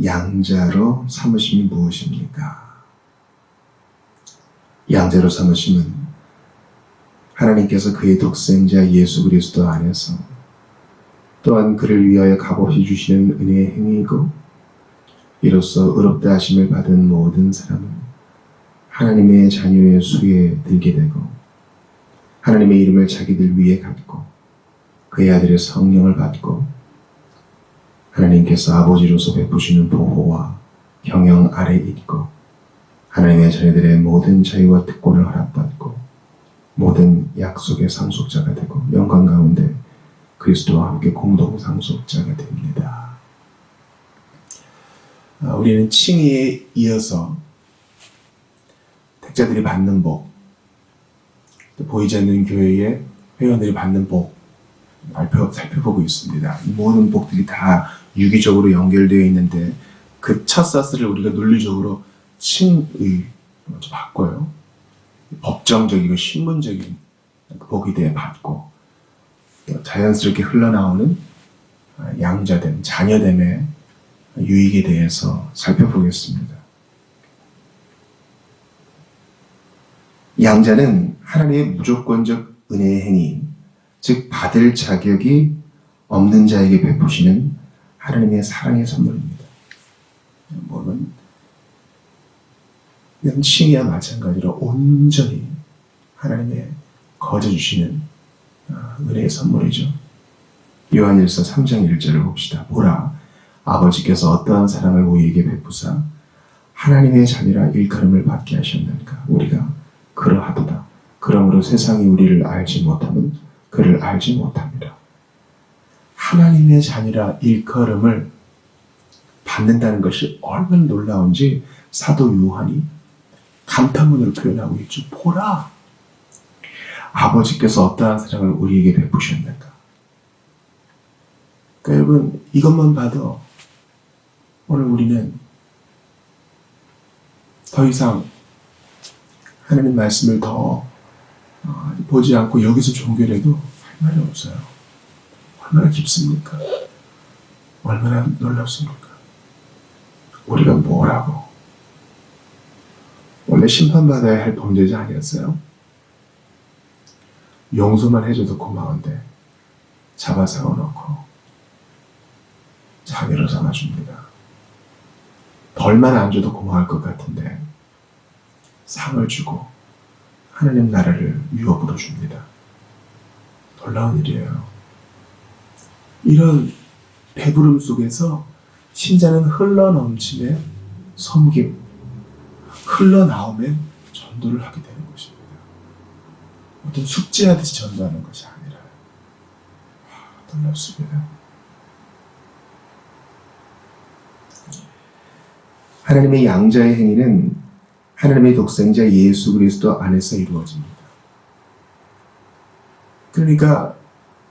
양자로 삼으심이 무엇입니까? 양자로 삼으심은 하나님께서 그의 독생자 예수 그리스도 안에서 또한 그를 위하여 값없이 주시는 은혜의 행위이고, 이로써 의롭다 하심을 받은 모든 사람은 하나님의 자녀의 수에 들게 되고 하나님의 이름을 자기들 위에 갖고 그의 아들의 성령을 받고 하나님께서 아버지로서 베푸시는 보호와 경영 아래 있고 하나님의 자녀들의 모든 자유와 특권을 허락받고 모든 약속의 상속자가 되고 영광 가운데 그리스도와 함께 공동 상속자가 됩니다. 우리는 칭의에 이어서 택자들이 받는 복, 또 보이지 않는 교회의 회원들이 받는 복 살펴보고 있습니다. 이 모든 복들이 다 유기적으로 연결되어 있는데 그 첫 사슬을 우리가 논리적으로 칭의 먼저 바꿔요. 법정적이고 신문적인 그 복에 대해 받고 자연스럽게 흘러나오는 양자됨, 자녀됨의 유익에 대해서 살펴보겠습니다. 양자는 하나님의 무조건적 은혜의 행위, 즉 받을 자격이 없는 자에게 베푸시는 하나님의 사랑의 선물입니다. 뭐는 칭의와 마찬가지로 온전히 하나님의 거저주시는 은혜의 선물이죠. 요한일서 3장 1절을 봅시다. 보라, 아버지께서 어떠한 사랑을 우리에게 베푸사 하나님의 자녀라 일컬음을 받게 하셨는가. 우리가 그러하도다. 그러므로 세상이 우리를 알지 못하면 그를 알지 못합니다. 하나님의 자녀라 일컬음을 받는다는 것이 얼마나 놀라운지 사도 요한이 감탄문으로 표현하고 있죠. 보라, 아버지께서 어떠한 사랑을 우리에게 베푸셨는가. 그러니까 여러분, 이것만 봐도 오늘 우리는 더 이상 하나님 말씀을 더 보지 않고 여기서 종교해도 할 말이 없어요. 얼마나 깊습니까? 얼마나 놀랍습니까? 우리가 뭐라고? 원래 심판받아야 할 범죄자 아니었어요? 용서만 해줘도 고마운데 잡아 세워놓고 자녀로 삼아줍니다. 벌만 안 줘도 고마울 것 같은데 상을 주고 하나님 나라를 유업으로 줍니다. 놀라운 일이에요. 이런 배부름 속에서 신자는 흘러넘침에 섬김, 흘러나오면 전도를 하게 되는 것입니다. 어떤 숙제하듯이 전도하는 것이 아니라 놀랍습니다. 하나님의 양자의 행위는 하나님의 독생자 예수 그리스도 안에서 이루어집니다. 그러니까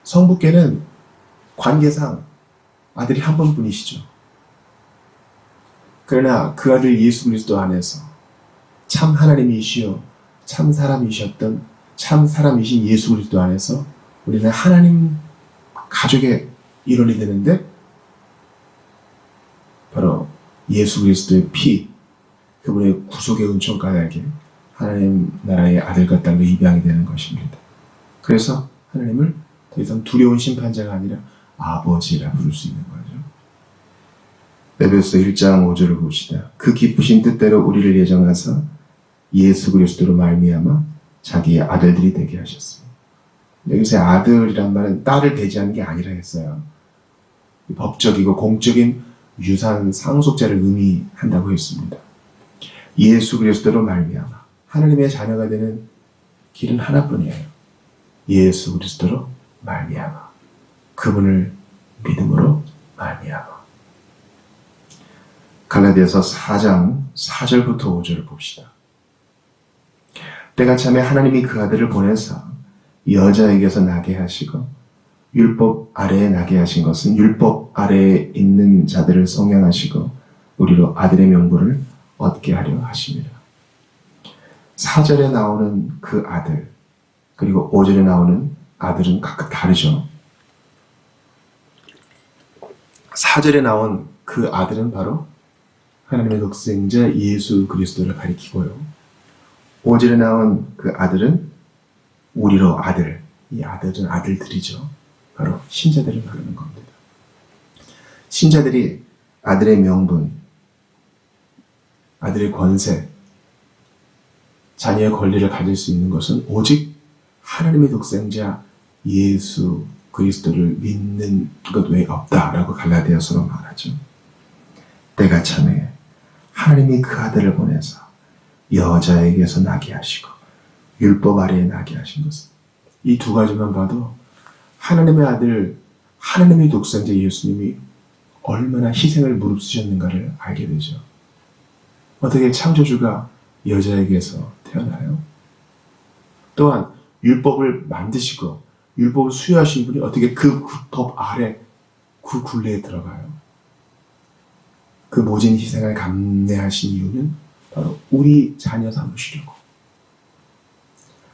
성부께는 관계상 아들이 한 번뿐이시죠. 그러나 그 아들 예수 그리스도 안에서 참 하나님이시요 참 사람이셨던 참 사람이신 예수 그리스도 안에서 우리는 하나님 가족의 일원이 되는데 바로 예수 그리스도의 피, 그분의 구속의 은총 까닭에 하나님 나라의 아들과 딸로 입양이 되는 것입니다. 그래서 하나님을 더 이상 두려운 심판자가 아니라 아버지라 부를 수 있는 거죠. 에베소 1장 5절을 봅시다. 그 기쁘신 뜻대로 우리를 예정하사 예수 그리스도로 말미암아 자기의 아들들이 되게 하셨습니다. 여기서 아들이란 말은 딸을 배제하는 게 아니라 했어요. 법적이고 공적인 유산 상속자를 의미한다고 했습니다. 예수 그리스도로 말미암아 하나님의 자녀가 되는 길은 하나뿐이에요. 예수 그리스도로 말미암아 그분을 믿음으로 말미암아. 갈라디아서 4장 4절부터 5절을 봅시다. 때가 참에 하나님이 그 아들을 보내사 여자에게서 나게 하시고 율법 아래에 나게 하신 것은 율법 아래에 있는 자들을 성량하시고 우리로 아들의 명분을 얻게 하려 하십니다. 4절에 나오는 그 아들 그리고 5절에 나오는 아들은 각각 다르죠. 4절에 나온 그 아들은 바로 하나님의 독생자 예수 그리스도를 가리키고요. 5절에 나온 그 아들은 우리로 아들, 이 아들은 아들들이죠. 바로 신자들을 말하는 겁니다. 신자들이 아들의 명분, 아들의 권세, 자녀의 권리를 가질 수 있는 것은 오직 하나님의 독생자 예수 그리스도를 믿는 것 외에 없다라고 갈라디아서로 말하죠. 때가 참에 하나님이 그 아들을 보내서 여자에게서 나게 하시고 율법 아래에 나게 하신 것은 이 두 가지만 봐도 하나님의 아들, 하나님의 독생자 예수님이 얼마나 희생을 무릅쓰셨는가를 알게 되죠. 어떻게 창조주가 여자에게서 태어나요? 또한 율법을 만드시고 율법을 수여하신 분이 어떻게 그 법 아래 그 굴레에 들어가요? 그 모진 희생을 감내하신 이유는 바로 우리 자녀 삼으시려고,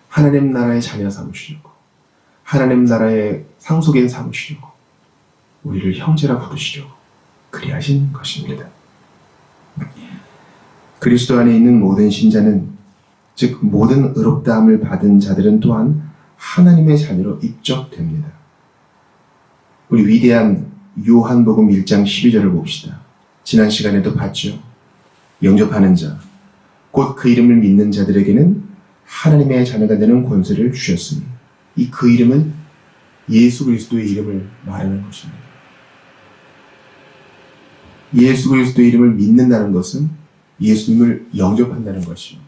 하나님 나라의 자녀 삼으시려고, 하나님 나라의 상속인 삼으시려고, 우리를 형제라 부르시려고 그리하신 것입니다. 그리스도 안에 있는 모든 신자는, 즉 모든 의롭다함을 받은 자들은 또한 하나님의 자녀로 입적됩니다. 우리 위대한 요한복음 1장 12절을 봅시다. 지난 시간에도 봤죠. 영접하는 자, 곧 그 이름을 믿는 자들에게는 하나님의 자녀가 되는 권세를 주셨으니, 이 그 이름은 예수 그리스도의 이름을 말하는 것입니다. 예수 그리스도의 이름을 믿는다는 것은 예수님을 영접한다는 것이요.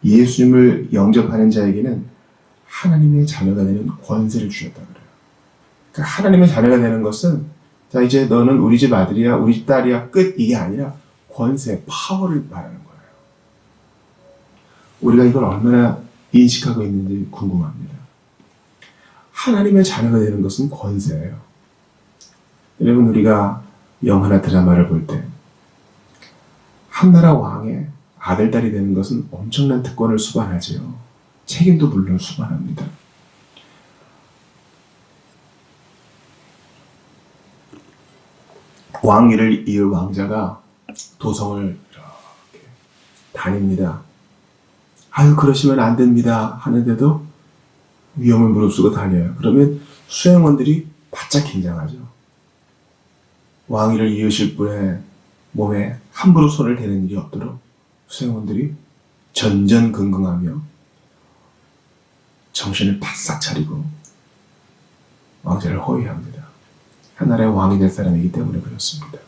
예수님을 영접하는 자에게는 하나님의 자녀가 되는 권세를 주셨다 그래요. 그러니까 하나님의 자녀가 되는 것은, 자 이제 너는 우리 집 아들이야, 우리 집 딸이야, 끝, 이게 아니라 권세, 파워를 말하는 거예요. 우리가 이걸 얼마나 인식하고 있는지 궁금합니다. 하나님의 자녀가 되는 것은 권세예요. 여러분, 우리가 영화나 드라마를 볼 때 한나라 왕의 아들, 딸이 되는 것은 엄청난 특권을 수반하지요. 책임도 물론 수반합니다. 왕위를 이을 왕자가 도성을 이렇게 다닙니다. 아유, 그러시면 안 됩니다 하는데도 위험을 무릅쓰고 다녀요. 그러면 수행원들이 바짝 긴장하죠. 왕위를 이으실 분의 몸에 함부로 손을 대는 일이 없도록 수행원들이 전전긍긍하며 정신을 바싹 차리고 왕자를 호위합니다. 하나라의 왕이 될 사람이기 때문에 그렇습니다.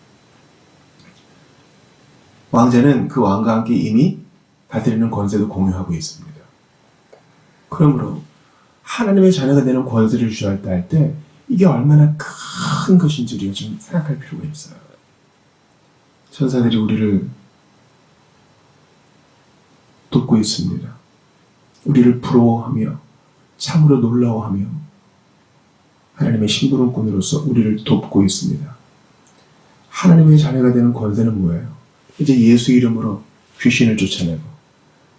왕자는 그 왕과 함께 이미 다스리는 권세도 공유하고 있습니다. 그러므로 하나님의 자녀가 되는 권세를 주셨다 할 때 이게 얼마나 큰 것인지 우리가 좀 생각할 필요가 있어요. 천사들이 우리를 돕고 있습니다. 우리를 부러워하며 참으로 놀라워하며 하나님의 심부름꾼으로서 우리를 돕고 있습니다. 하나님의 자녀가 되는 권세는 뭐예요? 이제 예수 이름으로 귀신을 쫓아내고,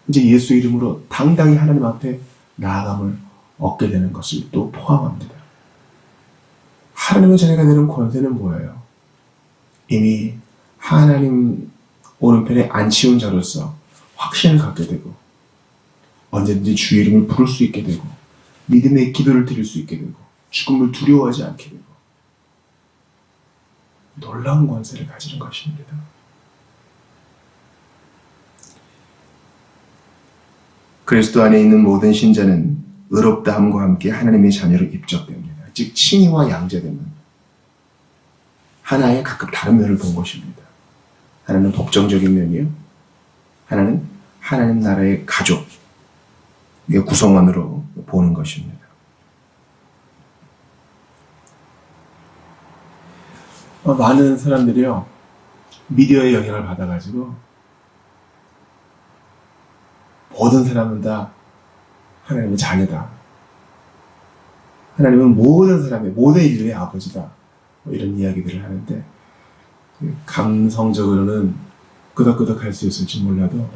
이제 예수 이름으로 당당히 하나님 앞에 나아감을 얻게 되는 것을 또 포함합니다. 하나님의 자녀가 되는 권세는 뭐예요? 이미 하나님 오른편에 앉히운 자로서 확신을 갖게 되고, 언제든지 주의 이름을 부를 수 있게 되고, 믿음의 기도를 드릴 수 있게 되고, 죽음을 두려워하지 않게 되고, 놀라운 권세를 가지는 것입니다. 그리스도 안에 있는 모든 신자는 의롭다함과 함께 하나님의 자녀로 입적됩니다. 즉 칭의와 양자됨은 하나의 각각 다른 면을 본 것입니다. 하나는 법정적인 면이요, 하나는 하나님 나라의 가족, 구성원으로 보는 것입니다. 많은 사람들이요, 미디어의 영향을 받아가지고 모든 사람은 다 하나님의 자녀다, 하나님은 모든 사람의, 모든 인류의 아버지다, 이런 이야기들을 하는데, 감성적으로는 끄덕끄덕할 수 있을지 몰라도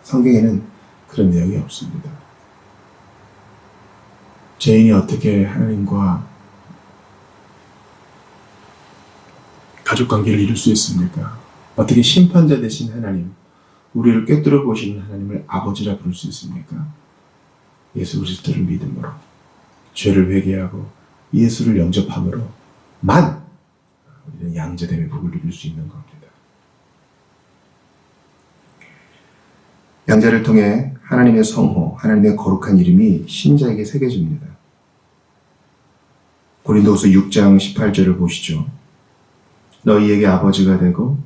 성경에는 그런 내용이 없습니다. 죄인이 어떻게 하나님과 가족관계를 이룰 수 있습니까? 어떻게 심판자 되신 하나님, 우리를 꿰뚫어 보시는 하나님을 아버지라 부를 수 있습니까? 예수 그리스도를 믿음으로, 죄를 회개하고 예수를 영접함으로만 우리는 양자됨의 복을 누릴 수 있는 겁니다. 양자를 통해 하나님의 성호, 하나님의 거룩한 이름이 신자에게 새겨집니다. 고린도후서 6장 18절을 보시죠. 너희에게 아버지가 되고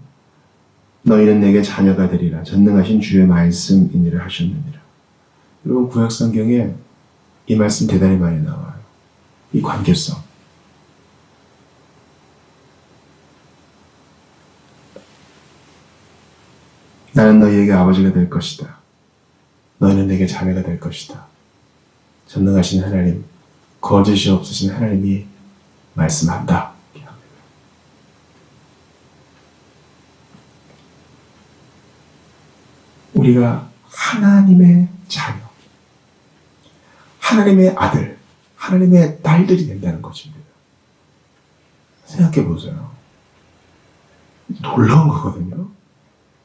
너희는 내게 자녀가 되리라. 전능하신 주의 말씀이니라 하셨느니라. 여러분, 구약성경에 이 말씀 대단히 많이 나와요. 이 관계성. 나는 너희에게 아버지가 될 것이다. 너희는 내게 자녀가 될 것이다. 전능하신 하나님, 거짓이 없으신 하나님이 말씀한다. 우리가 하나님의 자녀, 하나님의 아들, 하나님의 딸들이 된다는 것입니다. 생각해 보세요. 놀라운 거거든요.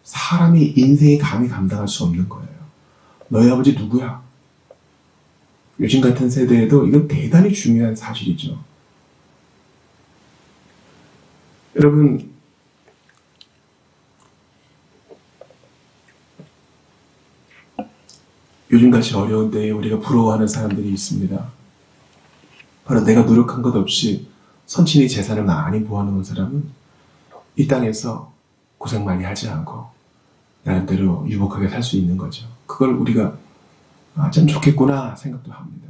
사람이 인생이 감히 감당할 수 없는 거예요. 너희 아버지 누구야? 요즘 같은 세대에도 이건 대단히 중요한 사실이죠. 여러분, 요즘같이 어려운 때에 우리가 부러워하는 사람들이 있습니다. 바로 내가 노력한 것 없이 선친이 재산을 많이 모아놓은 사람은 이 땅에서 고생 많이 하지 않고 나름대로 유복하게 살 수 있는 거죠. 그걸 우리가 참 좋겠구나 생각도 합니다.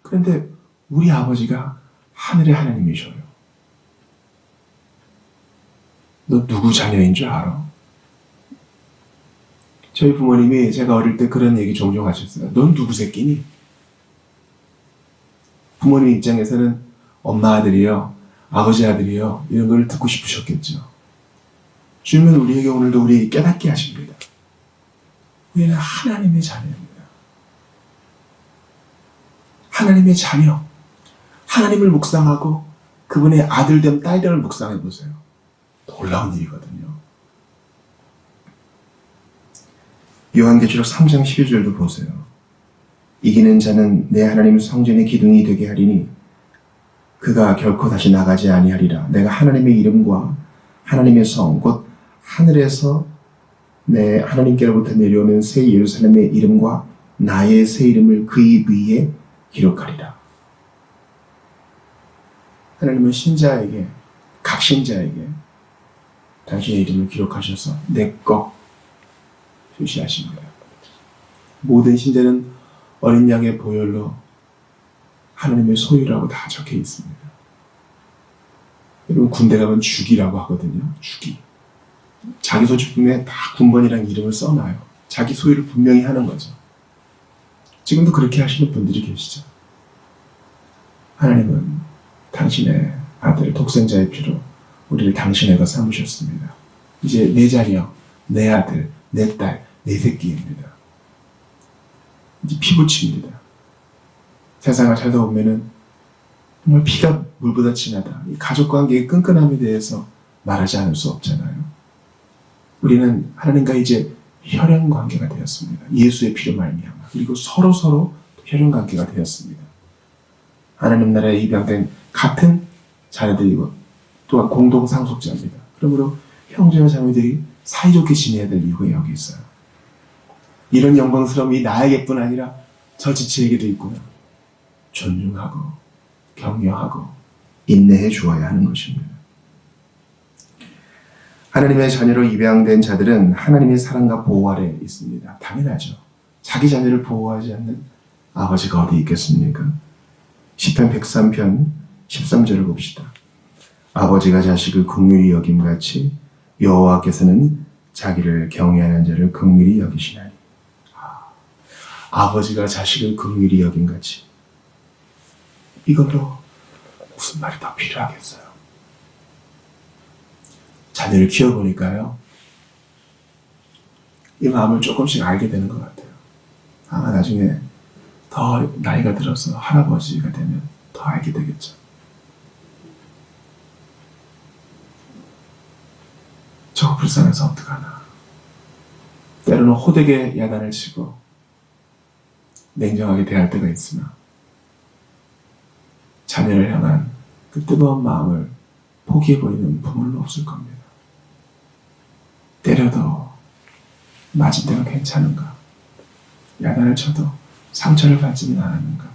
그런데 우리 아버지가 하늘의 하나님이셔요. 너 누구 자녀인 줄 알아? 저희 부모님이 제가 어릴 때 그런 얘기 종종 하셨어요. 넌 누구 새끼니? 부모님 입장에서는 엄마 아들이요, 아버지 아들이요, 이런 걸 듣고 싶으셨겠죠. 주님은 우리에게 오늘도 우리에게 깨닫게 하십니다. 우리는 하나님의 자녀입니다. 하나님의 자녀. 하나님을 묵상하고 그분의 아들됨, 딸됨을 묵상해 보세요. 놀라운 일이거든요. 요한계시록 3장 12절도 보세요. 이기는 자는 내 하나님 성전의 기둥이 되게 하리니 그가 결코 다시 나가지 아니하리라. 내가 하나님의 이름과 하나님의 성 곧 하늘에서 내 하나님께로부터 내려오는 새 예루살렘의 이름과 나의 새 이름을 그의 위에 기록하리라. 하나님은 신자에게, 각 신자에게 당신의 이름을 기록하셔서 내 것 표시하십니다. 모든 신자는 어린 양의 보혈로 하나님의 소유라고 다 적혀 있습니다. 여러분, 군대 가면 주기라고 하거든요. 주기. 자기 소지품에 다 군번이라는 이름을 써놔요. 자기 소유를 분명히 하는 거죠. 지금도 그렇게 하시는 분들이 계시죠. 하나님은 당신의 아들, 독생자의 피로 우리를 당신의 것 삼으셨습니다. 이제 내 자녀, 내 아들, 내 딸, 내 새끼입니다. 이제 피부칩니다. 세상을 살다 보면은 정말 피가 물보다 진하다. 이 가족관계의 끈끈함에 대해서 말하지 않을 수 없잖아요. 우리는 하나님과 이제 혈연관계가 되었습니다. 예수의 피로 말미암아. 그리고 서로 혈연관계가 되었습니다. 하나님 나라에 입양된 같은 자녀들이고 또한 공동 상속자입니다. 그러므로 형제와 자매들이 사이좋게 지내야 될 이유가 여기 있어요. 이런 영광스러움이 나에게뿐 아니라 저 지체에게도 있구나. 존중하고 격려하고 인내해 주어야 하는 것입니다. 하나님의 자녀로 입양된 자들은 하나님의 사랑과 보호 아래 있습니다. 당연하죠. 자기 자녀를 보호하지 않는 아버지가 어디 있겠습니까? 시편 103편 13절을 봅시다. 아버지가 자식을 긍휼히 여김같이 여호와께서는 자기를 경외하는 자를 긍휼히 여기시나니. 아버지가 자식을 긍휼히 여김같이. 이걸로 무슨 말이 더 필요하겠어요? 자녀를 키워보니까요, 이 마음을 조금씩 알게 되는 것 같아요. 아마 나중에 더 나이가 들어서 할아버지가 되면 더 알게 되겠죠. 저 불쌍해서 어떡하나. 때로는 호되게 야단을 치고 냉정하게 대할 때가 있으나 자녀를 향한 그 뜨거운 마음을 포기해버리는 부모는 없을 겁니다. 때려도 맞을 때가 괜찮은가? 야단을 쳐도 상처를 받지는 않았는가?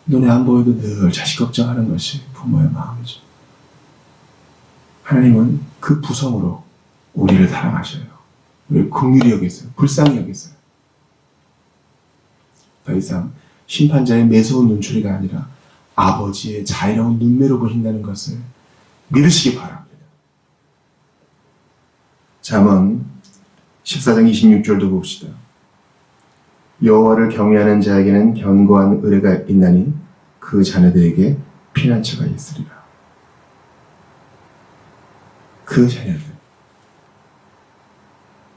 눈에 안 보여도 늘 자식 걱정하는 것이 부모의 마음이죠. 하나님은 그 부성으로 우리를 사랑하셔요. 우리를 긍휼히 여기세요. 불쌍히 여기세요. 더 이상 심판자의 매서운 눈초리가 아니라 아버지의 자애로운 눈매로 보신다는 것을 믿으시기 바랍니다. 잠언 14장 26절도 봅시다. 여호와를 경외하는 자에게는 견고한 의뢰가 있나니 그 자녀들에게 피난처가 있으리라. 그 자녀들,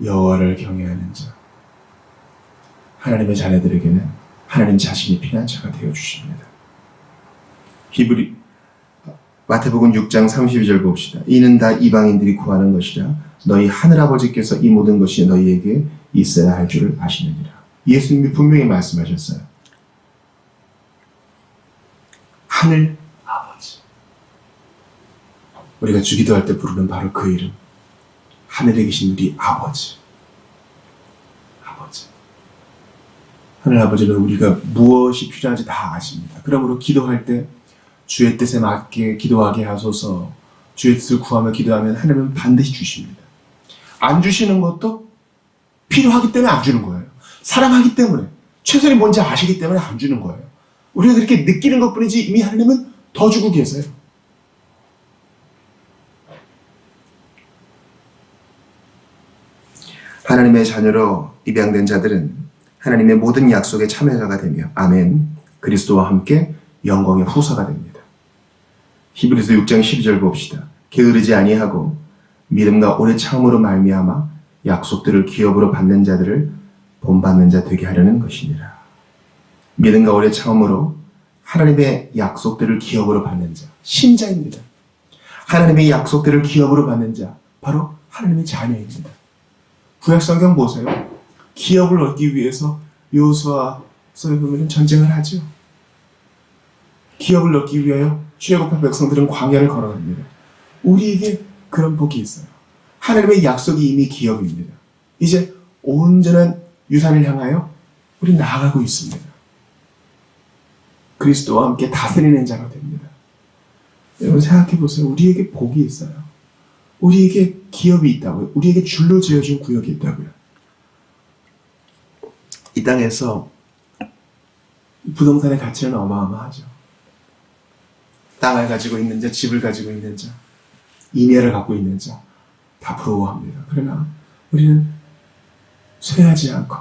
여호와를 경외하는 자, 하나님의 자녀들에게는 하나님 자신이 피난처가 되어 주십니다. 마태복음 6장 32절 봅시다. 이는 다 이방인들이 구하는 것이라 너희 하늘아버지께서 이 모든 것이 너희에게 있어야 할 줄을 아시느니라. 예수님이 분명히 말씀하셨어요. 하늘 아버지. 우리가 주기도할 때 부르는 바로 그 이름. 하늘에 계신 우리 아버지. 아버지. 하늘 아버지는 우리가 무엇이 필요한지 다 아십니다. 그러므로 기도할 때 주의 뜻에 맞게 기도하게 하소서. 주의 뜻을 구하며 기도하면 하나님은 반드시 주십니다. 안 주시는 것도 필요하기 때문에 안 주는 거예요. 사랑하기 때문에, 최선이 뭔지 아시기 때문에 안 주는 거예요. 우리가 그렇게 느끼는 것뿐이지 이미 하나님은 더 주고 계세요. 하나님의 자녀로 입양된 자들은 하나님의 모든 약속의 참여자가 되며 아멘, 그리스도와 함께 영광의 후사가 됩니다. 히브리서 6장 12절 봅시다. 게으르지 아니하고 믿음과 오래 참음으로 말미암아 약속들을 기업으로 받는 자들을 본받는 자 되게 하려는 것이니라. 믿음과 오래 참음으로 하나님의 약속들을 기업으로 받는 자, 신자입니다. 하나님의 약속들을 기업으로 받는 자, 바로 하나님의 자녀입니다. 구약성경 보세요. 기업을 얻기 위해서 여호수아서에 보면 전쟁을 하죠. 기업을 얻기 위하여 출애굽한 백성들은 광야를 걸어갑니다. 우리에게 그런 복이 있어요. 하나님의 약속이 이미 기업입니다. 이제 온전한 유산을 향하여 우리 나아가고 있습니다. 그리스도와 함께 다스리는 자가 됩니다. 여러분 생각해 보세요. 우리에게 복이 있어요. 우리에게 기업이 있다고요. 우리에게 줄로 지어준 구역이 있다고요. 이 땅에서 부동산의 가치는 어마어마하죠. 땅을 가지고 있는 자, 집을 가지고 있는 자, 임야를 갖고 있는 자, 다 부러워합니다. 그러나 우리는 쇠하지 않고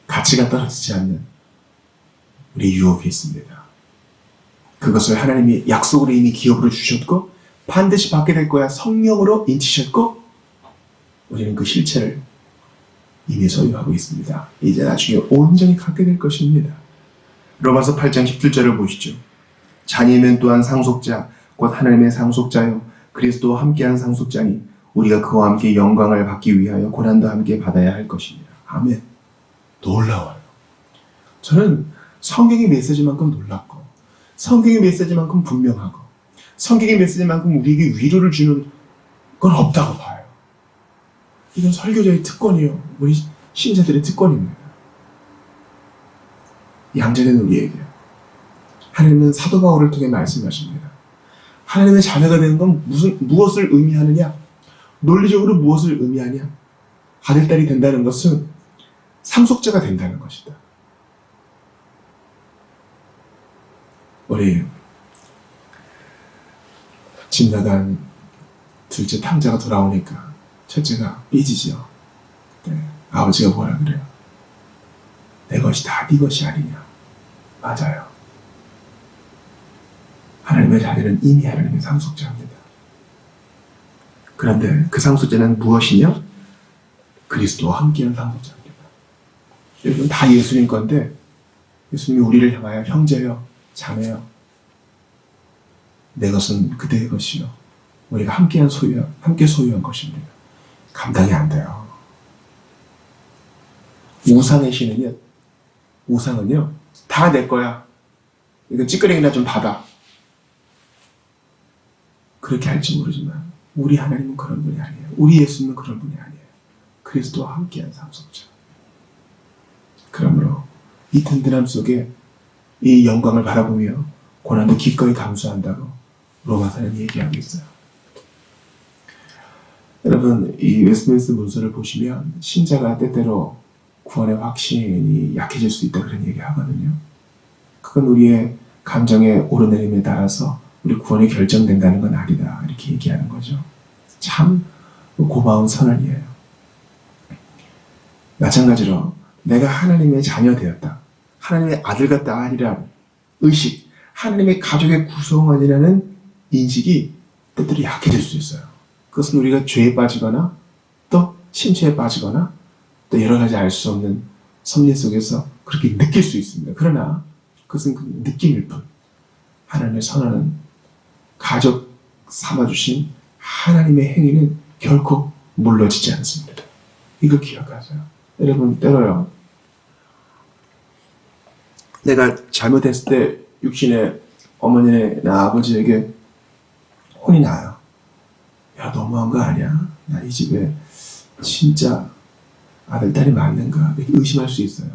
가치가 떨어지지 않는 우리 유업이 있습니다. 그것을 하나님이 약속으로 이미 기업으로 주셨고 반드시 받게 될 거야 성령으로 인치셨고 우리는 그 실체를 이미 소유하고 있습니다. 이제 나중에 온전히 갖게 될 것입니다. 로마서 8장 17절을 보시죠. 자녀면 또한 상속자 곧 하나님의 상속자요 그리스도와 함께한 상속자니 우리가 그와 함께 영광을 받기 위하여 고난도 함께 받아야 할 것입니다. 아멘. 놀라워요. 저는 성경의 메시지만큼 놀랍고 성경의 메시지만큼 분명하고 성경의 메시지만큼 우리에게 위로를 주는 건 없다고 봐요. 이건 설교자의 특권이요. 우리 신자들의 특권입니다. 양자된 우리에게 하나님은 사도 바울을 통해 말씀하십니다. 하나님의 자녀가 되는 건 무엇을 의미하느냐? 논리적으로 무엇을 의미하냐? 아들딸이 된다는 것은 상속자가 된다는 것이다. 우리 집 나간 둘째 탕자가 돌아오니까 첫째가 삐지죠. 네, 아버지가 뭐라 그래요? 내 것이 다 네 것이 아니냐? 맞아요. 하나님의 자녀는 이미 하나님의 상속자입니다. 그런데 그 상속자는 무엇이냐? 그리스도와 함께한 상속자입니다. 여러분 다 예수님 건데 예수님이 우리를 향하여 형제여, 자매여, 내 것은 그대의 것이요 우리가 함께 소유한 것입니다. 감당이 안 돼요. 우상의 우상은요, 다 내 거야. 이거 찌끄레기나 좀 받아. 그렇게 할지 모르지만 우리 하나님은 그런 분이 아니에요. 우리 예수님은 그런 분이 아니에요. 그리스도와 함께한 상속자. 그러므로 이 든든함 속에 이 영광을 바라보며 고난도 기꺼이 감수한다고 로마서는 얘기하고 있어요. 여러분, 이 웨스트민스터 문서를 보시면 신자가 때때로 구원의 확신이 약해질 수 있다 그런 얘기 하거든요. 그건 우리의 감정의 오르내림에 따라서 우리 구원이 결정된다는 건 아니다 이렇게 얘기하는 거죠. 참 고마운 선언이에요. 마찬가지로 내가 하나님의 자녀 되었다, 하나님의 아들 같다 아니라는 의식, 하나님의 가족의 구성원이라는 인식이 때때로 약해질 수 있어요. 그것은 우리가 죄에 빠지거나 또 심취에 빠지거나 또 여러 가지 알 수 없는 섭리 속에서 그렇게 느낄 수 있습니다. 그러나 그것은 그 느낌일 뿐, 하나님의 선언은 가족 삼아주신 하나님의 행위는 결코 물러지지 않습니다. 이거 기억하세요. 여러분, 때로요, 내가 잘못했을 때 육신의 어머니나 아버지에게 혼이 나요. 야, 너무한 거 아니야? 나 이 집에 진짜 아들, 딸이 맞는가? 이렇게 의심할 수 있어요.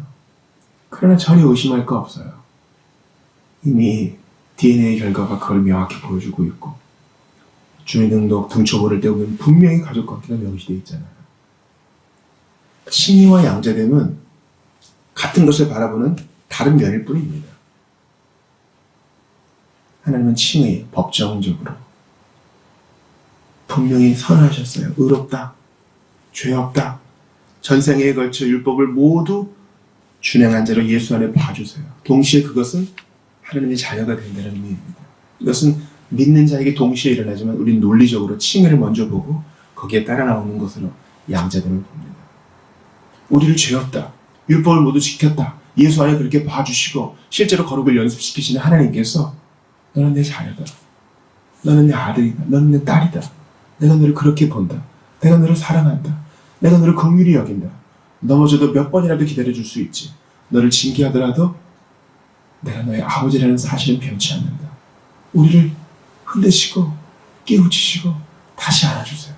그러나 전혀 의심할 거 없어요. 이미 DNA 결과가 그걸 명확히 보여주고 있고, 주민등록 등초본을 떼보면 분명히 가족관계가 명시되어 있잖아요. 칭의와 양자됨은 같은 것을 바라보는 다른 면일 뿐입니다. 하나님은 칭의, 법정적으로 분명히 선언하셨어요. 의롭다, 죄 없다, 전생에 걸쳐 율법을 모두 준행한 자로 예수 안에 봐주세요. 동시에 그것은 하나님의 자녀가 된다는 의미입니다. 이것은 믿는 자에게 동시에 일어나지만 우리는 논리적으로 칭의를 먼저 보고 거기에 따라 나오는 것으로 양자됨을 봅니다. 우리를 죄 없다, 율법을 모두 지켰다, 예수 안에 그렇게 봐주시고 실제로 거룩을 연습시키시는 하나님께서 너는 내 자녀다, 너는 내 아들이다, 너는 내 딸이다, 내가 너를 그렇게 본다, 내가 너를 사랑한다, 내가 너를 긍휼히 여긴다, 넘어져도 몇 번이라도 기다려줄 수 있지, 너를 징계하더라도 내가 너의 아버지라는 사실은 변치 않는다. 우리를 흔드시고 깨우치시고 다시 안아주세요.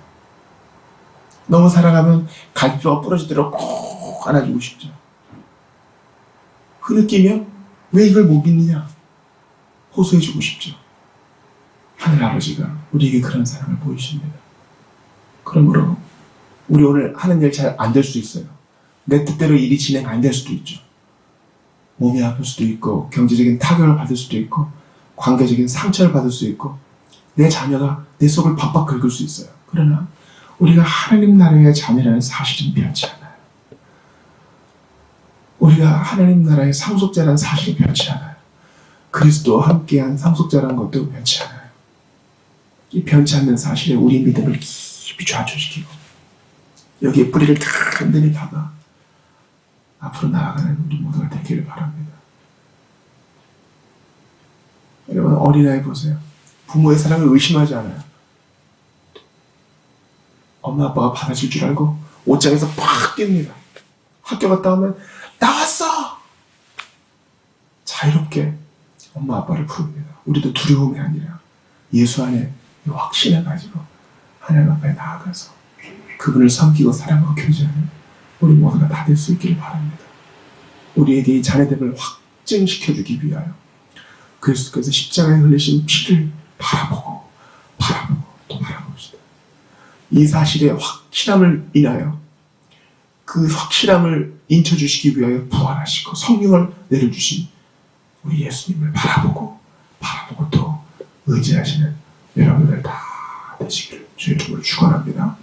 너무 사랑하면 갈비뼈가 부러지도록 꼭 안아주고 싶죠. 흐느끼며 왜 이걸 못 믿느냐 호소해주고 싶죠. 하늘 아버지가 우리에게 그런 사랑을 보이십니다. 그러므로 우리 오늘 하는 일 잘 안 될 수 있어요. 내 뜻대로 일이 진행 안 될 수도 있죠. 몸이 아플 수도 있고, 경제적인 타격을 받을 수도 있고, 관계적인 상처를 받을 수 있고, 내 자녀가 내 속을 박박 긁을 수 있어요. 그러나 우리가 하나님 나라의 자녀라는 사실은 변치 않아요. 우리가 하나님 나라의 상속자라는 사실은 변치 않아요. 그리스도와 함께한 상속자라는 것도 변치 않아요. 이 변치 않는 사실에 우리 믿음을 깊이 좌초시키고 여기에 뿌리를 단단히 박아 앞으로 나아가는 우리 모두가 되기를 바랍니다. 여러분, 어린아이 보세요. 부모의 사랑을 의심하지 않아요. 엄마 아빠가 받아줄 줄 알고 옷장에서 팍 뜁니다. 학교 갔다 오면 나왔어! 자유롭게 엄마 아빠를 부릅니다. 우리도 두려움이 아니라 예수 안에 확신을 가지고 하나님 앞에 나아가서 그분을 섬기고 사랑하고 교제하는 우리 모두가 다 될 수 있기를 바랍니다. 우리에게 이 자녀됨을 확증시켜주기 위하여 그리스도께서 십자가에 흘리신 피를 바라보고 또 바라봅시다. 이 사실의 확실함을 인하여 그 확실함을 인쳐주시기 위하여 부활하시고 성령을 내려주신 우리 예수님을 바라보고 또 의지하시는 여러분들 다 되시기를 주의 이름으로 축원합니다.